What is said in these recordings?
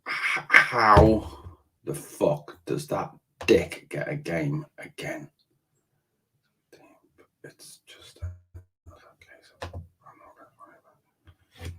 How the fuck does that dick get a game again? It's just okay. So I'm not going to worry about it.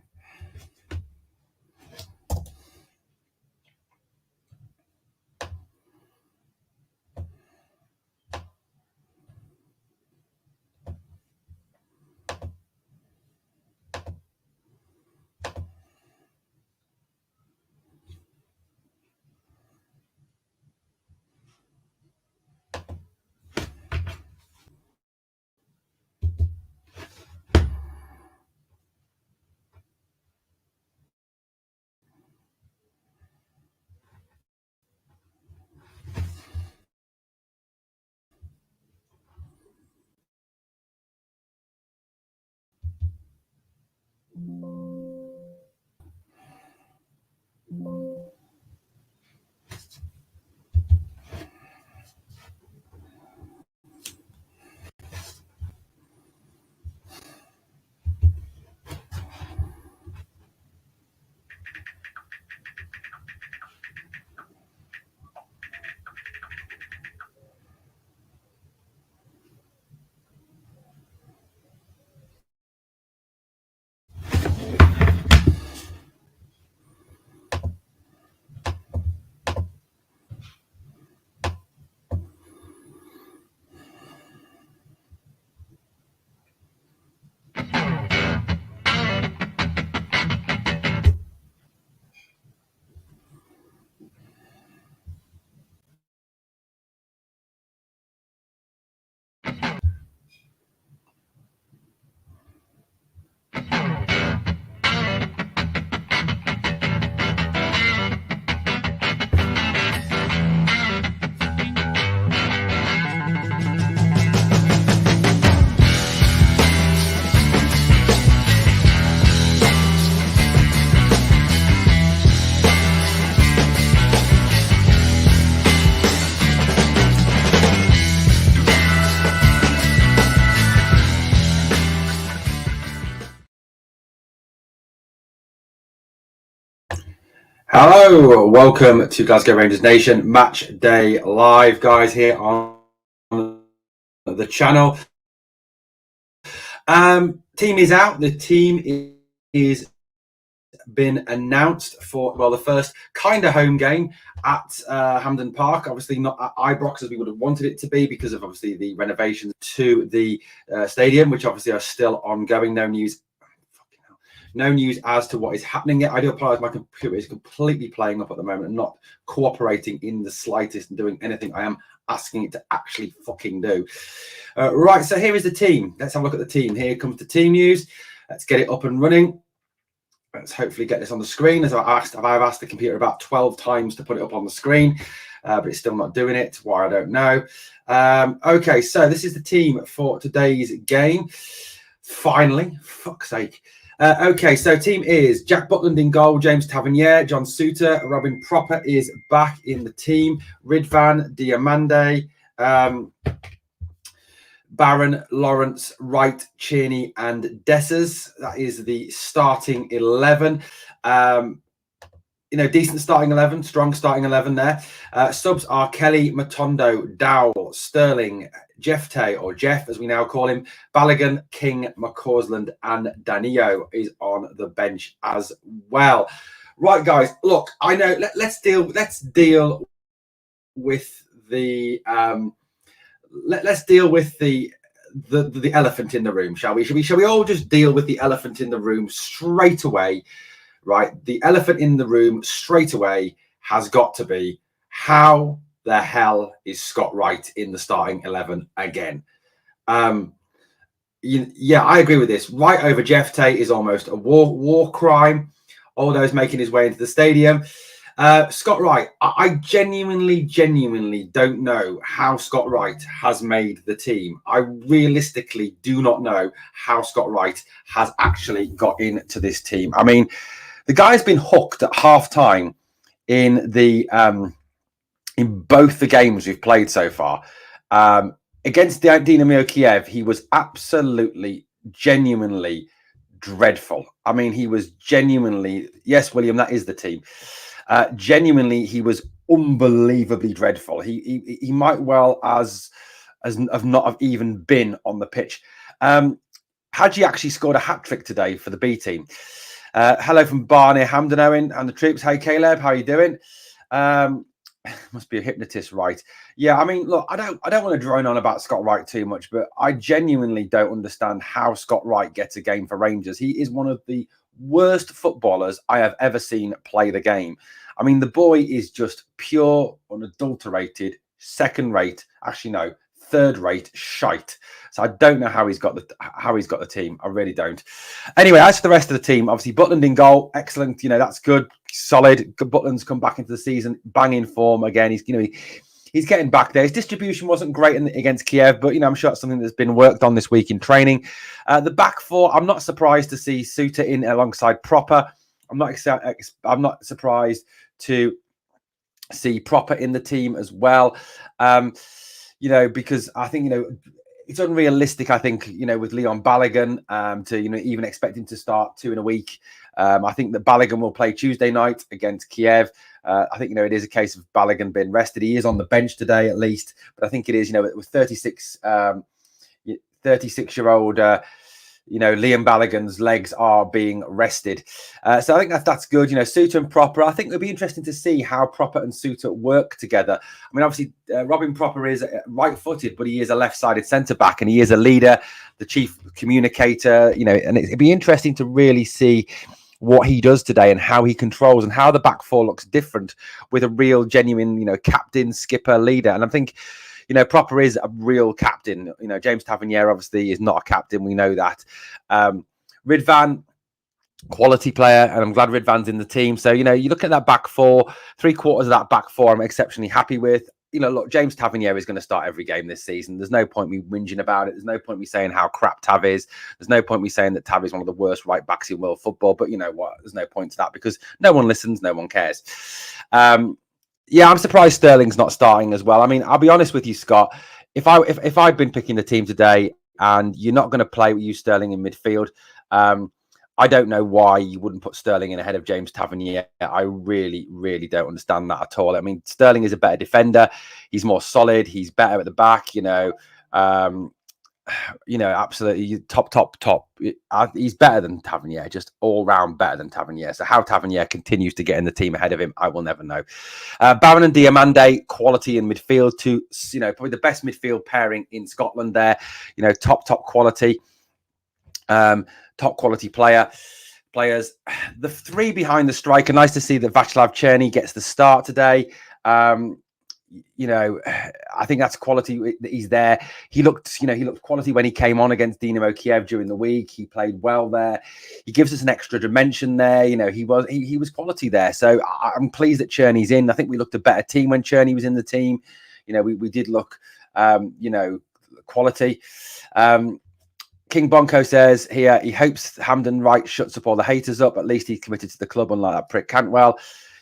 Hello, welcome to Glasgow Rangers Nation Match Day Live, guys, here on the channel. Team is out. The team is been announced for, well, the first kind of home game at Hampden Park. Obviously not at Ibrox as we would have wanted it to be because of obviously the renovations to the stadium, which obviously are still ongoing. No news as to what is happening yet. I do apologize. My computer is completely playing up at the moment and not cooperating in the slightest and doing anything I am asking it to actually fucking do. Right, so here is the team. Let's have a look at the team. Here comes the team news. Let's get it up and running. Let's hopefully get this on the screen. As I've asked the computer about 12 times to put it up on the screen, but it's still not doing it. Why, I don't know. Okay, so this is the team for today's game. Finally, fuck's sake. Okay, so team is Jack Butland in goal, James Tavernier, John Suter, Robin Propper is back in the team, Ridvan, Diamande, Barron, Lawrence, Wright, Cheney, and Dessers. That is the starting 11. Decent starting 11, strong starting 11 there. Subs are Kelly, Matondo, Dowell, Sterling, Jeff Tay, or Jeff as we now call him, Balogun, King, McCausland, and Danilo is on the bench as well. Right, guys, look, I know. Let's deal with the let's deal with the elephant in the room, shall we? Shall we all just deal with the elephant in the room straight away? Right, the elephant in the room straight away has got to be, how the hell is Scott Wright in the starting 11 again? Yeah, I agree with this. Wright over Jeff Tate is almost a war crime. Although making his way into the stadium. Scott Wright, I genuinely don't know how Scott Wright has made the team. I realistically do not know how Scott Wright has actually got into this team. I mean, the guy's been hooked at half-time in both the games we've played so far. Against Dynamo Kiev, he was absolutely, genuinely dreadful. I mean, he was genuinely, yes, William, that is the team. Genuinely, he was unbelievably dreadful. He might well as have not have even been on the pitch. Hadji actually scored a hat-trick today for the B team. Hello from Barney, Hamden Owen and the troops. Hey Caleb, how are you doing? Must be a hypnotist, right? Yeah, I mean, look, I don't want to drone on about Scott Wright too much, but I genuinely don't understand how Scott Wright gets a game for Rangers. He is one of the worst footballers I have ever seen play the game. I mean, the boy is just pure, unadulterated, second-rate. Actually, no, third-rate shite. So I don't know how he's got the team. I really don't. Anyway, as for the rest of the team, obviously Butland in goal, excellent. That's good, solid. Butland's come back into the season, banging form again. He's getting back there. His distribution wasn't great against Kiev, but I'm sure it's something that's been worked on this week in training. The back four, I'm not surprised to see Suter in alongside Proper. I'm not surprised to see Proper in the team as well. Because I think it's unrealistic, I think, with Leon Balogun to, even expect him to start 2 in a week. I think that Balogun will play Tuesday night against Kiev. I think, it is a case of Balogun being rested. He is on the bench today, at least. But I think it is, with 36-year-old, Liam Balogun's legs are being rested. So I think that's good. Suter and Proper. I think it'll be interesting to see how Proper and Suter work together. I mean, obviously, Robin Proper is right-footed, but he is a left-sided centre-back, and he is a leader, the chief communicator, and it'd be interesting to really see what he does today and how he controls and how the back four looks different with a real, genuine, captain, skipper, leader. And I think, Proper is a real captain. James Tavernier obviously is not a captain. We know that. Ridvan, quality player, and I'm glad Ridvan's in the team. So, you look at that back four, 3/4 of that back four I'm exceptionally happy with. Look, James Tavernier is going to start every game this season. There's no point me whinging about it. There's no point me saying how crap Tav is. There's no point me saying that Tav is one of the worst right backs in world football. But you know what? There's no point to that because no one listens, no one cares. Yeah, I'm surprised Sterling's not starting as well. I mean, I'll be honest with you, Scott. If I'd been picking the team today and you're not going to play with you Sterling in midfield, I don't know why you wouldn't put Sterling in ahead of James Tavernier. I really, really don't understand that at all. I mean, Sterling is a better defender. He's more solid. He's better at the back. Absolutely top. He's better than Tavernier, just all round better than Tavernier. So how Tavernier continues to get in the team ahead of him, I will never know. Barron and Diamande, quality in midfield. Probably the best midfield pairing in Scotland. There, top quality. Top quality players. The three behind the striker. Nice to see that Václav Černý gets the start today. I think that's quality that he's there. He looked quality when he came on against Dynamo Kiev during the week. He played well there. He gives us an extra dimension there. He was quality there. So I'm pleased that Černy's in. I think we looked a better team when Černý was in the team. We did look, quality. King Bonko says here he hopes Hamden Wright shuts up all the haters up. At least he's committed to the club, unlike that prick Cantwell.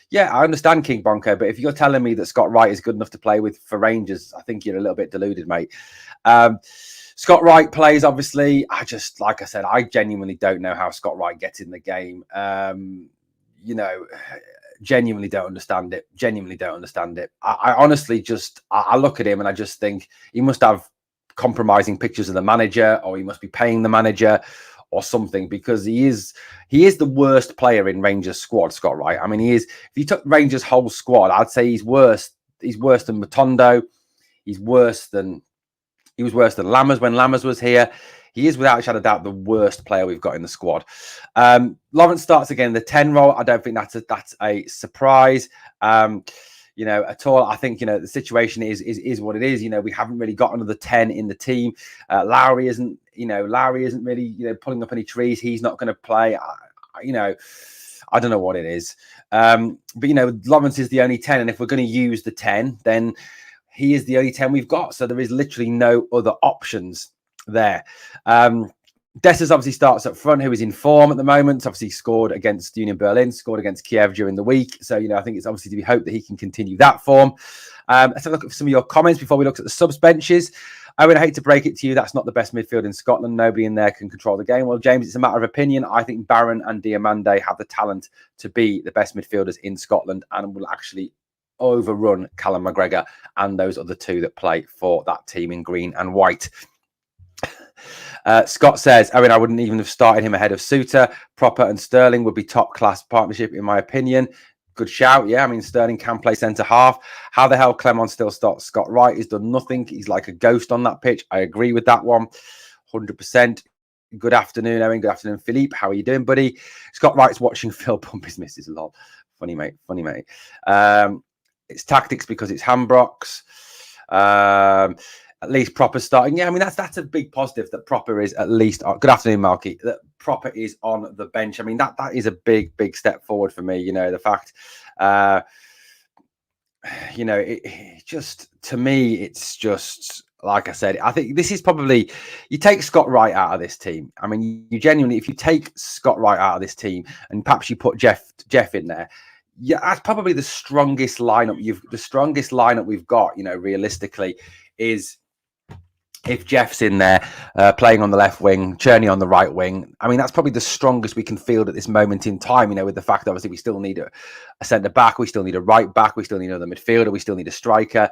Yeah, I understand King Bonko, but if you're telling me that Scott Wright is good enough to play with for Rangers, I think you're a little bit deluded, mate. Scott Wright plays, obviously. Like I said, I genuinely don't know how Scott Wright gets in the game. Genuinely don't understand it. I honestly I look at him and I just think he must have compromising pictures of the manager, or he must be paying the manager or something, because he is the worst player in Rangers squad, Scott Wright. I mean, he is. If you took Rangers whole squad, I'd say he's worse than Matondo. He was worse than Lammers when Lammers was here. He is without a shadow of doubt the worst player we've got in the squad. Lawrence starts again in the 10 role. I don't think that's a surprise. At all. I think, the situation is what it is. We haven't really got another 10 in the team. Lowry isn't really, pulling up any trees. He's not going to play. I don't know what it is. But Lawrence is the only 10. And if we're going to use the 10, then he is the only 10 we've got. So there is literally no other options there. Dessers obviously starts up front, who is in form at the moment. Obviously scored against Union Berlin, scored against Kiev during the week. So, I think it's obviously to be hoped that he can continue that form. Let's have a look at some of your comments before we look at the subs benches. Owen, I hate to break it to you, that's not the best midfield in Scotland. Nobody in there can control the game. Well, James, it's a matter of opinion. I think Barron and Diamande have the talent to be the best midfielders in Scotland and will actually overrun Callum McGregor and those other two that play for that team in green and white. Scott says, Owen, I wouldn't even have started him ahead of Suter. Proper and Sterling would be top class partnership, in my opinion. Good shout. Yeah, I mean, Sterling can play centre half. How the hell Clement still starts Scott Wright? He's done nothing. He's like a ghost on that pitch. I agree with that one. 100%. Good afternoon, Owen. Good afternoon, Philippe. How are you doing, buddy? Scott Wright's watching Phil pump his missus. Lol. Funny, mate. Funny, mate. It's tactics because it's Hambrocks. At least Proper starting. Yeah, I mean, that's a big positive that Proper is at least on. Good afternoon, Malky. That Proper is on the bench. I mean, that is a big step forward for me. You know, the fact, you know, it just, to me, it's just, like I said, I think this is probably, you take Scott Wright out of this team. I mean, you genuinely, if you take Scott Wright out of this team and perhaps you put Jeff in there, yeah, that's probably the strongest lineup we've got, you know, realistically, is if Jeff's in there playing on the left wing, Cherney on the right wing. I mean, that's probably the strongest we can field at this moment in time, you know, with the fact that obviously we still need a centre back, we still need a right back, we still need another midfielder, we still need a striker,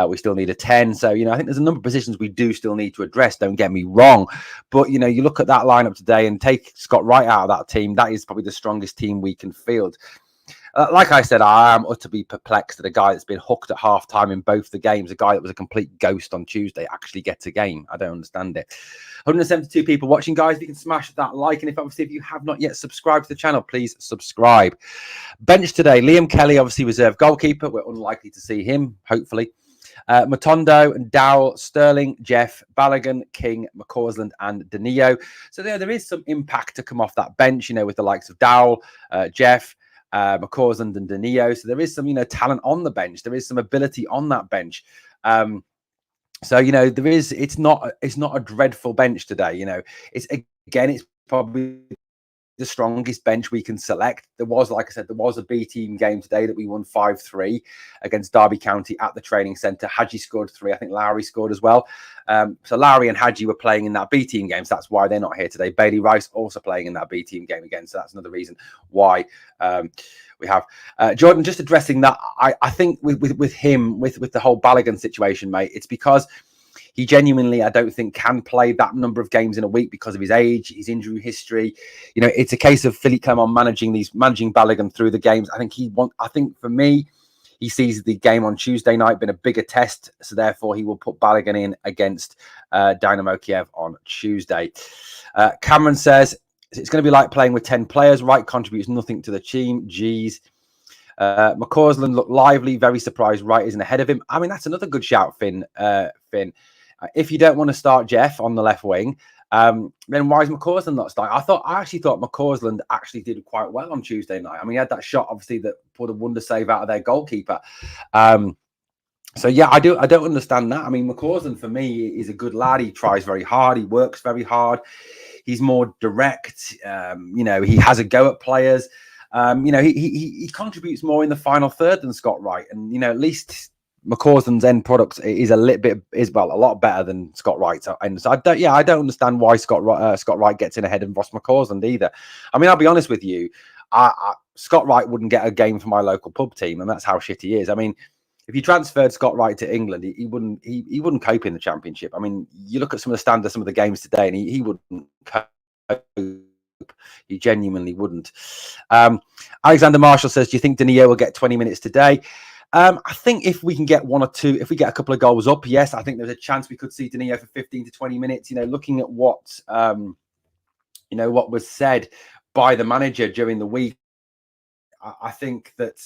we still need a 10. So, you know, I think there's a number of positions we do still need to address, don't get me wrong. But, you know, you look at that lineup today and take Scott Wright out of that team, that is probably the strongest team we can field. Like I said, I am utterly perplexed that a guy that's been hooked at half-time in both the games, a guy that was a complete ghost on Tuesday, actually gets a game. I don't understand it. 172 people watching, guys. If you can smash that like, and if you have not yet subscribed to the channel, please subscribe. Bench today, Liam Kelly, obviously reserve goalkeeper. We're unlikely to see him, hopefully. Matondo and Dowell, Sterling, Jeff, Balogun, King, McCausland, and Danilo. So there is some impact to come off that bench, you know, with the likes of Dowell, Jeff, McCausland and Danilo. So there is some, you know, talent on the bench. There is some ability on that bench. So, you know, it's not a dreadful bench today. You know, it's probably the strongest bench we can select. There was, like I said, there was a B team game today that we won 5-3 against Derby County at the training centre. Hadji scored 3. I think Lowry scored as well. So Lowry and Hadji were playing in that B team game. So that's why they're not here today. Bailey Rice also playing in that B team game again. So that's another reason why we have Jordan just addressing that. I think with him, with the whole Balogun situation, mate, it's because he genuinely, I don't think, can play that number of games in a week because of his age, his injury history. You know, it's a case of Philippe Clement managing Balogun through the games. I think for me, he sees the game on Tuesday night been a bigger test, so therefore he will put Balogun in against Dynamo Kiev on Tuesday. Cameron says it's going to be like playing with 10 players. Wright contributes nothing to the team. Jeez. McCausland looked lively. Very surprised Wright isn't ahead of him. I mean, that's another good shout, Finn. If you don't want to start Jeff on the left wing, then why is McCausland not starting? I actually thought McCausland actually did quite well on Tuesday night. I mean, he had that shot, obviously, that put a wonder save out of their goalkeeper. So yeah, I don't understand that. I mean, McCausland for me is a good lad. He tries very hard. He works very hard. He's more direct. You know, he has a go at players. You know, he contributes more in the final third than Scott Wright, and you know, at least McCausland's end product is a lot better than Scott Wright's. And so I don't understand why Scott Wright gets in ahead of Ross McCausland either. I mean, I'll be honest with you, Scott Wright wouldn't get a game for my local pub team, and that's how shit he is. I mean, if you transferred Scott Wright to England, he wouldn't cope in the Championship. I mean, you look at some of the standards, some of the games today, and he wouldn't cope. He genuinely wouldn't. Alexander Marshall says, do you think Danilo will get 20 minutes today? I think if we can get one or two, if we get a couple of goals up, yes, I think there's a chance we could see Danilo for 15 to 20 minutes. You know, looking at what what was said by the manager during the week, I think that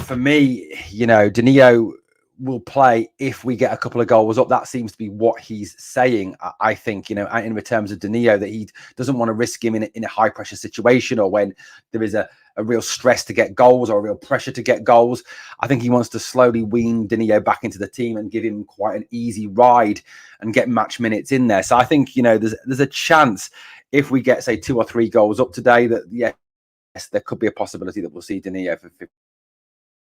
for me, you know, Danilo will play if we get a couple of goals up. That seems to be what he's saying. I think, you know, in terms of Danilo, that he doesn't want to risk him in a high pressure situation, or when there is a real stress to get goals or a real pressure to get goals. I think he wants to slowly wean Danilo back into the team and give him quite an easy ride and get match minutes in there. So I think, you know, there's a chance if we get, say, 2 or 3 goals up today, that yes, there could be a possibility that we'll see Danilo for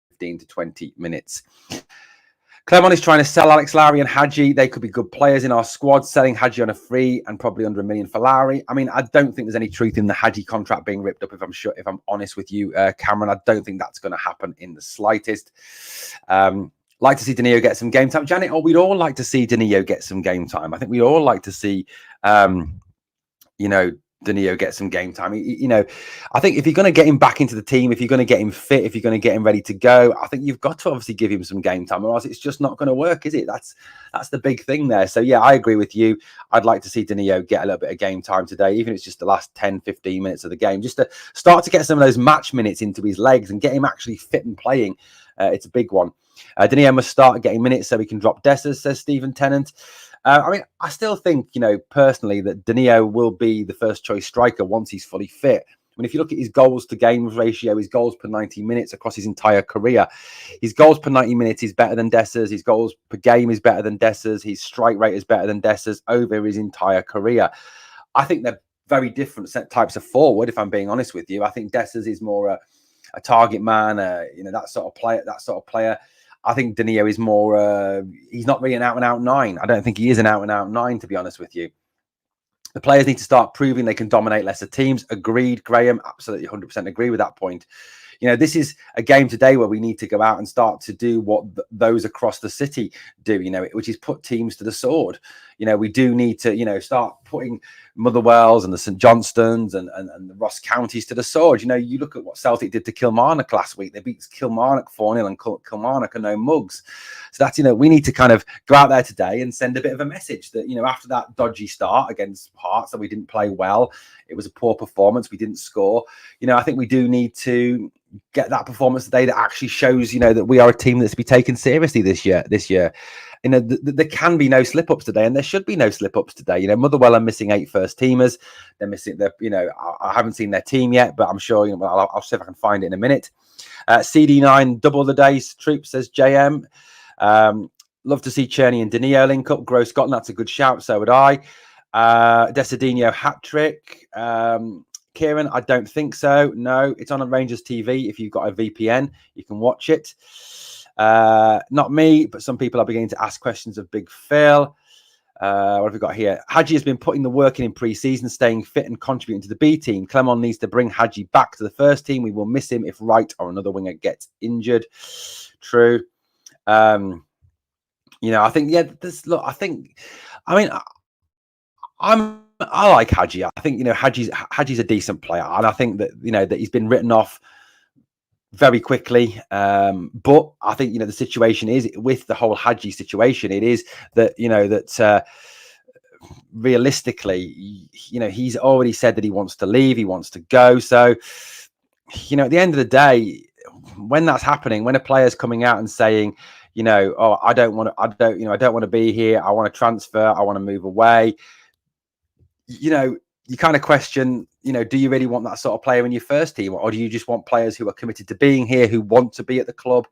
15 to 20 minutes. Clermont is trying to sell Alex Lowry and Hadji. They could be good players in our squad. Selling Hadji on a free and probably under $1 million for Lowry. I mean, I don't think there's any truth in the Hadji contract being ripped up. If I'm honest with you, Cameron, I don't think that's going to happen in the slightest. Like to see Danilo get some game time, Janet. We'd all like to see Danilo get some game time. I think we all like to see, Danilo get some game time. I think if you're going to get him back into the team, if you're going to get him fit, if you're going to get him ready to go, I think you've got to obviously give him some game time, or else it's just not going to work, is it? That's the big thing there. So yeah, I agree with you. I'd like to see Danilo get a little bit of game time today, even if it's just the last 10, 15 minutes of the game, just to start to get some of those match minutes into his legs and get him actually fit and playing. It's a big one. Danilo must start getting minutes so he can drop Dessers, says Stephen Tennant. I mean, I still think, personally, that Danilo will be the first choice striker once he's fully fit. I mean, if you look at his goals to games ratio, his goals per 90 minutes across his entire career, his goals per 90 minutes is better than Dessers. His goals per game is better than Dessers. His strike rate is better than Dessers over his entire career. I think they're very different types of forward, if I'm being honest with you. I think Dessers is more a target man, that sort of player. I think Danilo is more, he's not really an out-and-out 9. I don't think he is an out-and-out 9, to be honest with you. The players need to start proving they can dominate lesser teams. Agreed, Graham. Absolutely 100% agree with that point. This is a game today where we need to go out and start to do what those across the city do, which is put teams to the sword. We do need to, start putting Motherwells and the St Johnstones and the Ross counties to the sword. You look at what Celtic did to Kilmarnock last week. They beat Kilmarnock 4-0 and Kilmarnock are no mugs. So that's, we need to kind of go out there today and send a bit of a message that, after that dodgy start against Hearts that we didn't play well, it was a poor performance, we didn't score. I think we do need to get that performance today that actually shows, that we are a team that's to be taken seriously this year. There can be no slip-ups today, and there should be no slip-ups today. Motherwell are missing 8 first-teamers. They're missing I haven't seen their team yet, but I'm sure, I'll see if I can find it in a minute. CD9, double the days, Troop, says JM. Love to see Cherney and Danilo link up. Grow Scotland, that's a good shout, so would I. Decidinho hat-trick. Kieran, I don't think so. No, it's on Rangers TV. If you've got a VPN, you can watch it. Not me, but some people are beginning to ask questions of Big Phil. What have we got here? Hadji has been putting the work in pre-season, staying fit and contributing to the B team. Clermont needs to bring Hadji back to the first team. We will miss him if Wright or another winger gets injured. True. I think, I like Hadji. I think, Hadji's a decent player. And I think that, that he's been written off very quickly. But I think, the situation is with the whole Hadji situation, it is that, that realistically, he's already said that he wants to leave. He wants to go. So, at the end of the day, when that's happening, when a player's coming out and saying, I don't want to be here. I want to transfer. I want to move away. You kind of question, do you really want that sort of player in your first team? Or do you just want players who are committed to being here, who want to be at the club,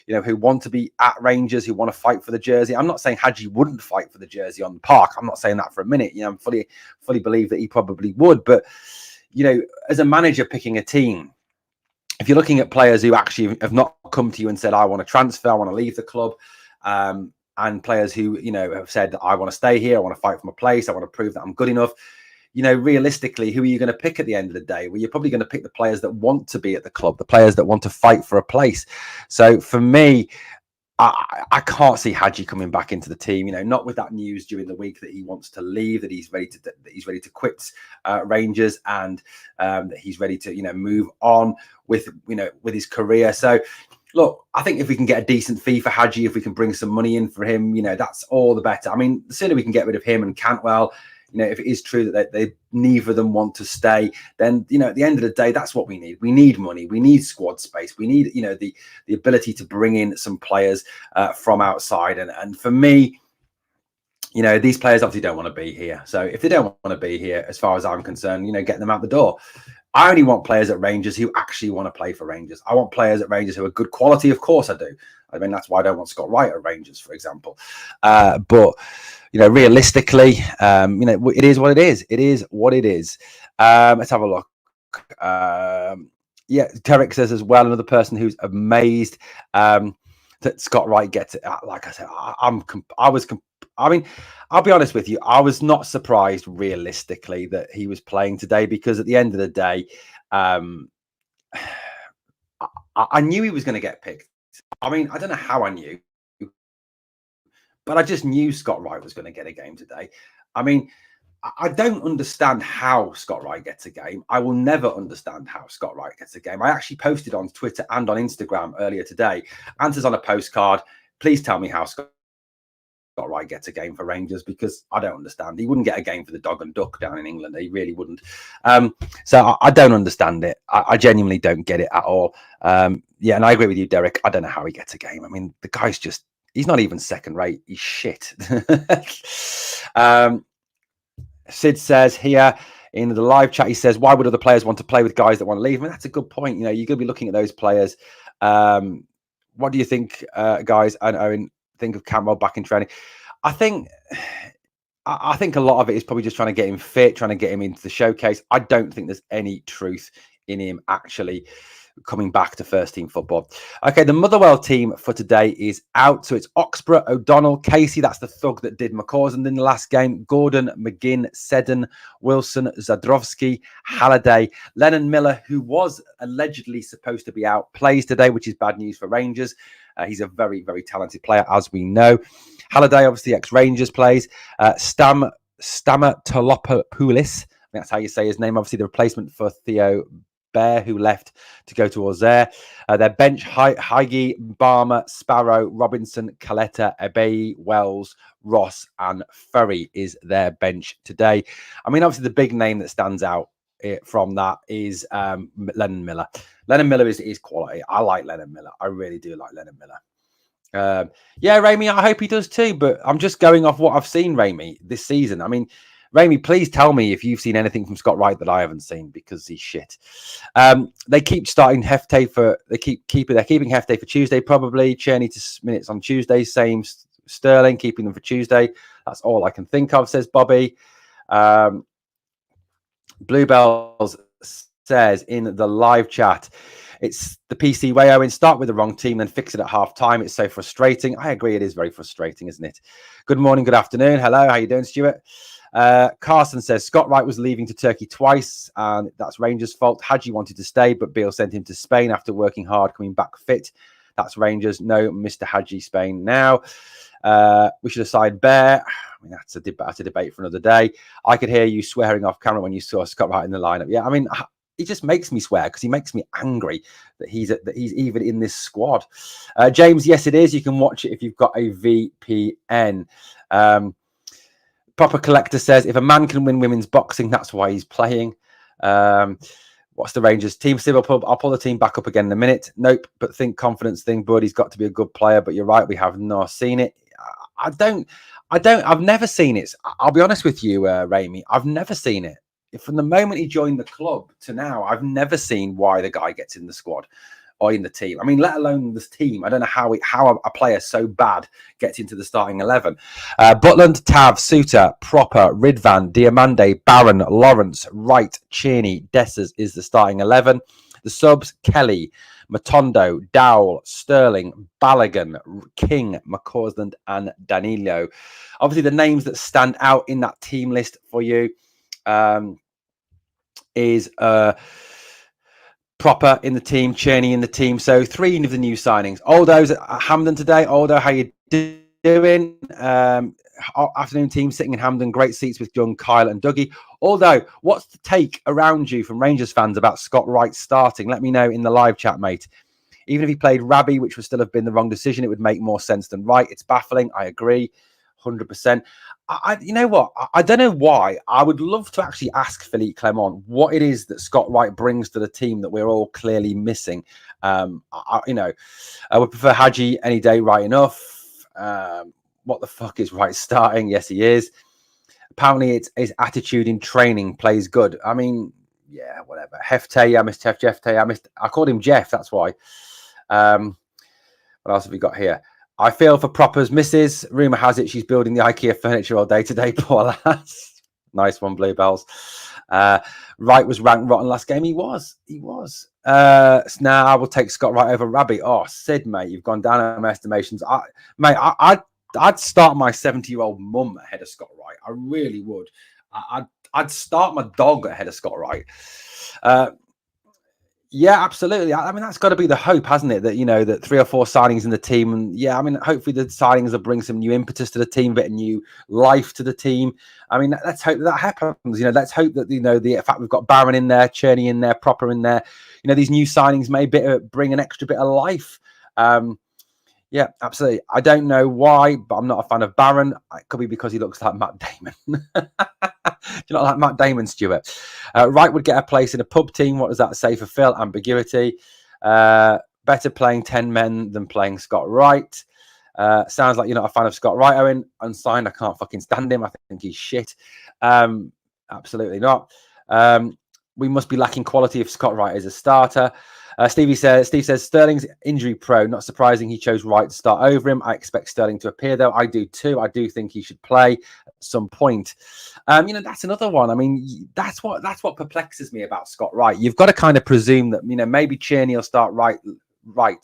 who want to be at Rangers, who want to fight for the jersey? I'm not saying Hadji wouldn't fight for the jersey on the park. I'm not saying that for a minute. I'm fully believe that he probably would. But, as a manager picking a team, if you're looking at players who actually have not come to you and said, I want to transfer, I want to leave the club, and players who, have said, I want to stay here, I want to fight for my place, I want to prove that I'm good enough, realistically, who are you going to pick at the end of the day? Well, you're probably going to pick the players that want to be at the club, the players that want to fight for a place. So for me, I can't see Hadji coming back into the team. Not with that news during the week that he wants to leave, that he's ready to quit Rangers, and that he's ready to move on with his career. So look, I think if we can get a decent fee for Hadji, if we can bring some money in for him, that's all the better. I mean, the sooner we can get rid of him and Cantwell, if it is true that they neither of them want to stay, then, at the end of the day, that's what we need. We need money. We need squad space. We need, the ability to bring in some players from outside. And for me, these players obviously don't want to be here. So if they don't want to be here, as far as I'm concerned, get them out the door. I only want players at Rangers who actually want to play for Rangers. I want players at Rangers who are good quality. Of course I do. I mean, that's why I don't want Scott Wright at Rangers, for example. But realistically, it is what it is. It is what it is. Let's have a look. Tarek says as well, another person who's amazed. that Scott Wright gets it. Like I said, I'll be honest with you. I was not surprised realistically that he was playing today, because at the end of the day, I knew he was going to get picked. I mean, I don't know how I knew, but I just knew Scott Wright was going to get a game today. I mean, I don't understand how Scott Wright gets a game. I will never understand how Scott Wright gets a game. I actually posted on Twitter and on Instagram earlier today, answers on a postcard. Please tell me how Scott Wright gets a game for Rangers, because I don't understand. He wouldn't get a game for the Dog and Duck down in England. He really wouldn't. So I don't understand it. I genuinely don't get it at all. Yeah, and I agree with you, Derek. I don't know how he gets a game. I mean, the guy's just, he's not even second rate. He's shit. Sid says here in the live chat, he says, why would other players want to play with guys that want to leave? I mean, that's a good point. You know, you're going to be looking at those players. What do you think, guys? And Owen, think of Campbell back in training. I think a lot of it is probably just trying to get him fit, trying to get him into the showcase. I don't think there's any truth in him actually coming back to first team football. Okay, the Motherwell team for today is out. So it's Oxborough, O'Donnell, Casey, that's the thug that did McCausland in the last game, Gordon, McGinn, Seddon, Wilson, Zadrowski, Halliday, Lennon Miller, who was allegedly supposed to be out, plays today, which is bad news for Rangers. He's a very, very talented player, as we know. Halliday, obviously ex-Rangers, plays. Stamatolopoulos, that's how you say his name, obviously the replacement for Theo Bear, who left to go to Auxerre. Their bench, Heige, Barmer, Sparrow, Robinson, Caletta, Ebey, Wells, Ross and Ferry is their bench today. I mean, obviously the big name that stands out from that is Lennon Miller. Lennon Miller is quality. I like Lennon Miller. I really do like Lennon Miller. Yeah, Ramey, I hope he does too, but I'm just going off what I've seen, Ramey, this season. I mean, Ramey, please tell me if you've seen anything from Scott Wright that I haven't seen, because he's shit. They keep starting Hefte they're keeping Hefte for Tuesday, probably. Cherney to minutes on Tuesday, same Sterling, keeping them for Tuesday. That's all I can think of, says Bobby. Bluebells says in the live chat, it's the PC way, Owen. Start with the wrong team, then fix it at half time. It's so frustrating. I agree, it is very frustrating, isn't it? Good morning, good afternoon. Hello, how you doing, Stuart? Carson says Scott Wright was leaving to Turkey twice, and that's Rangers' fault. Hadji wanted to stay, but Beale sent him to Spain after working hard, coming back fit. That's Rangers. No, Mr. Hadji, Spain now. We should have signed Bear. I mean, that's a debate for another day. I could hear you swearing off camera when you saw Scott Wright in the lineup. Yeah, I mean, he just makes me swear because he makes me angry that he's even in this squad. James, yes, it is. You can watch it if you've got a VPN. Proper Collector says, if a man can win women's boxing, that's why he's playing. What's the Rangers team? I'll pull the team back up again in a minute. Nope, but think confidence thing, bud. He's got to be a good player, but you're right. We have not seen it. I've never seen it. I'll be honest with you, Ramey. I've never seen it. From the moment he joined the club to now, I've never seen why the guy gets in the squad or in the team. I mean, let alone this team. I don't know how a player so bad gets into the starting 11. Butland, Tav, Suter, Proper, Ridvan, Diamande, Barron, Lawrence, Wright, Cheney, Dessers is the starting 11. The subs, Kelly, Matondo, Dowell, Sterling, Balogun, King, McCausland, and Danilo. Obviously, the names that stand out in that team list for you is Proper in the team, Cherney in the team. So 3 of the new signings. Aldo's at Hampden today. Aldo, how you doing? Afternoon team sitting in Hampden. Great seats with Young, Kyle and Dougie. Aldo, what's the take around you from Rangers fans about Scott Wright starting? Let me know in the live chat, mate. Even if he played Rabbi, which would still have been the wrong decision, it would make more sense than Wright. It's baffling. I agree. 100%. You know what? I don't know why. I would love to actually ask Philippe Clement what it is that Scott Wright brings to the team that we're all clearly missing. I would prefer Hadji any day, right enough. What the fuck is Wright starting? Yes, he is. Apparently, it's his attitude in training plays good. I mean, yeah, whatever. Hefte, I missed Jefte. I called him Jeff. That's why. What else have we got here? I feel for Proper's missus. Rumour has it she's building the IKEA furniture all day today. Poor lass. Nice one, Bluebells. Wright was ranked rotten last game. He was. So now I will take Scott Wright over Rabbit. Oh, Sid, mate, you've gone down in my estimations. I'd start my 70-year-old mum ahead of Scott Wright. I really would. I'd start my dog ahead of Scott Wright. Yeah, absolutely. I mean, that's got to be the hope, hasn't it? That, that 3 or 4 signings in the team. And yeah, I mean, hopefully the signings will bring some new impetus to the team, a bit of new life to the team. I mean, let's hope that happens. Let's hope that, the fact we've got Barron in there, Cherney in there, Proper in there, these new signings may bring an extra bit of life. Yeah, absolutely. I don't know why, but I'm not a fan of Barron. It could be because he looks like Matt Damon. Do you not like Matt Damon, Stuart? Wright would get a place in a pub team. What does that say for Phil? Ambiguity. Better playing 10 men than playing Scott Wright. Sounds like you're not a fan of Scott Wright, Owen. Unsigned, I can't fucking stand him. I think he's shit. Absolutely not. We must be lacking quality if Scott Wright is a starter. Steve says Sterling's injury prone. Not surprising he chose Wright to start over him. I expect Sterling to appear, though. I do too. I do think he should play at some point. That's another one. I mean, that's what perplexes me about Scott Wright. You've got to kind of presume that maybe Cherney will start right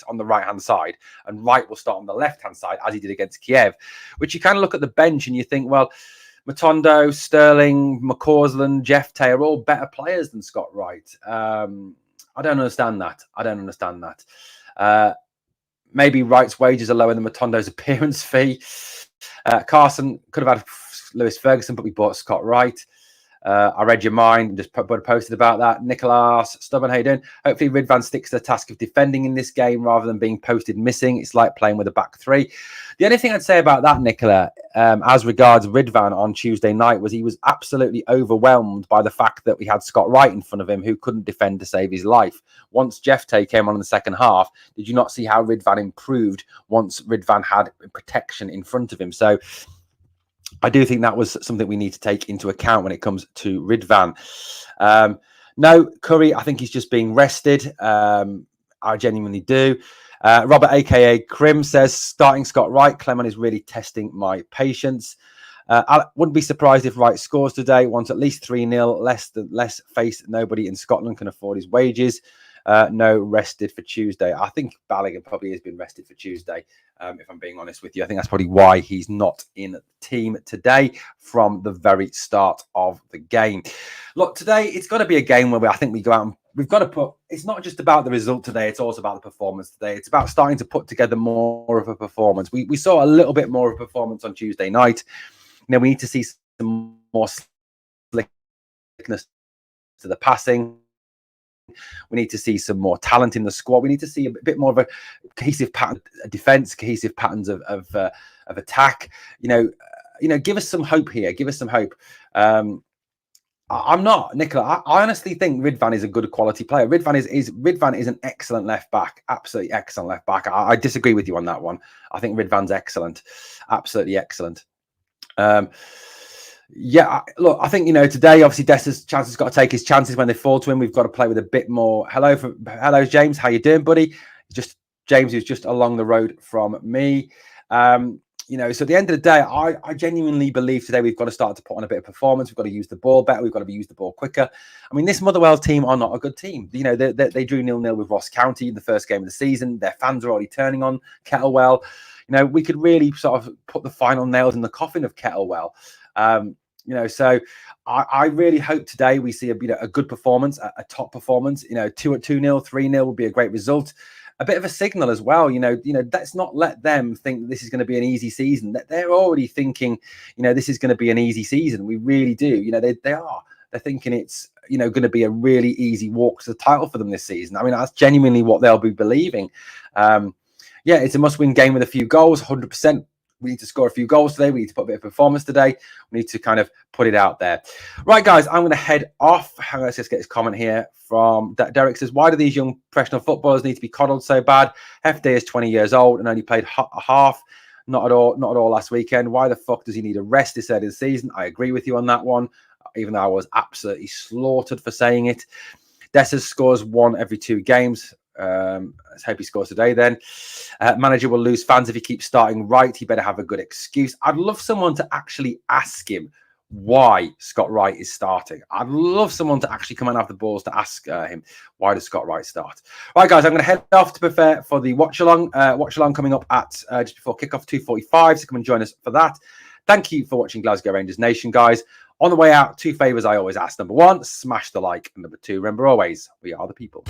on the right-hand side, and Wright will start on the left-hand side as he did against Kiev. Which you kind of look at the bench and you think, well, Matondo, Sterling, McCausland, Jeff Tay are all better players than Scott Wright. I don't understand that. Maybe Wright's wages are lower than Matondo's appearance fee. Carson could have had Lewis Ferguson, but we bought Scott Wright. I read your mind and just posted about that. Nicholas Stubborn, how you doing? Hopefully Ridvan sticks to the task of defending in this game rather than being posted missing. It's like playing with a back 3. The only thing I'd say about that, Nicola, as regards Ridvan on Tuesday night, was he was absolutely overwhelmed by the fact that we had Scott Wright in front of him who couldn't defend to save his life. Once Jeff Tay came on in the second half, did you not see how Ridvan improved once Ridvan had protection in front of him? So I do think that was something we need to take into account when it comes to Ridvan. No, Curry, I think he's just being rested. I genuinely do. Robert, a.k.a. Krim, says, starting Scott Wright, Clement is really testing my patience. I wouldn't be surprised if Wright scores today, wants at least 3-0, less face. Nobody in Scotland can afford his wages. No, rested for Tuesday. I think Balogun probably has been rested for Tuesday, if I'm being honest with you. I think that's probably why he's not in the team today from the very start of the game. Look, today it's got to be a game where I think we go out and we've got to put, it's not just about the result today, it's also about the performance today. It's about starting to put together more of a performance. We saw a little bit more of a performance on Tuesday night. We need to see some more slickness to the passing. We need to see some more talent in the squad. We need to see a bit more of a cohesive pattern of defense, cohesive patterns of attack. Give us some hope here. Give us some hope. I'm not, Nicola. I honestly think Ridvan is a good quality player. Ridvan is an excellent left back, absolutely excellent left back. I disagree with you on that one. I think Ridvan's excellent, absolutely excellent. Yeah, look, I think today obviously Desta's chances got to take his chances when they fall to him. We've got to play with a bit more. Hello, James. How you doing, buddy? James, who's just along the road from me. So at the end of the day, I genuinely believe today we've got to start to put on a bit of performance. We've got to use the ball better. We've got to use the ball quicker. I mean, this Motherwell team are not a good team. They drew 0-0 with Ross County in the first game of the season. Their fans are already turning on Kettlewell. We could really sort of put the final nails in the coffin of Kettlewell. So I really hope today we see a good performance, a top performance. 2-0, 3-0 would be a great result. A bit of a signal as well. Let's not let them think this is going to be an easy season. That they're already thinking, this is going to be an easy season. We really do. They are. They're thinking it's going to be a really easy walk to the title for them this season. I mean, that's genuinely what they'll be believing. It's a must-win game with a few goals, 100%. We need to score a few goals today. We need to put a bit of performance today. We need to kind of put it out there. Right, guys, I'm going to head off. Let's just get this comment here from Derek. Says, why do these young professional footballers need to be coddled so bad? FD is 20 years old and only played half. Not at all last weekend. Why the fuck does he need a rest this early in the season? I agree with you on that one, even though I was absolutely slaughtered for saying it. Dessers scores 1 every 2 games. Let's hope he scores today then. Manager will lose fans if he keeps starting Wright. He better have a good excuse. I'd love someone to actually ask him why Scott Wright is starting. I'd love someone to actually come and have the balls to ask him, why does Scott Wright start? Right, guys, I'm going to head off to prepare for the watch along. Watch along coming up at just before kickoff, 2:45. So come and join us for that. Thank you for watching Glasgow Rangers Nation, guys. On the way out, 2 favors I always ask. Number 1, smash the like. And number 2, remember always, we are the people.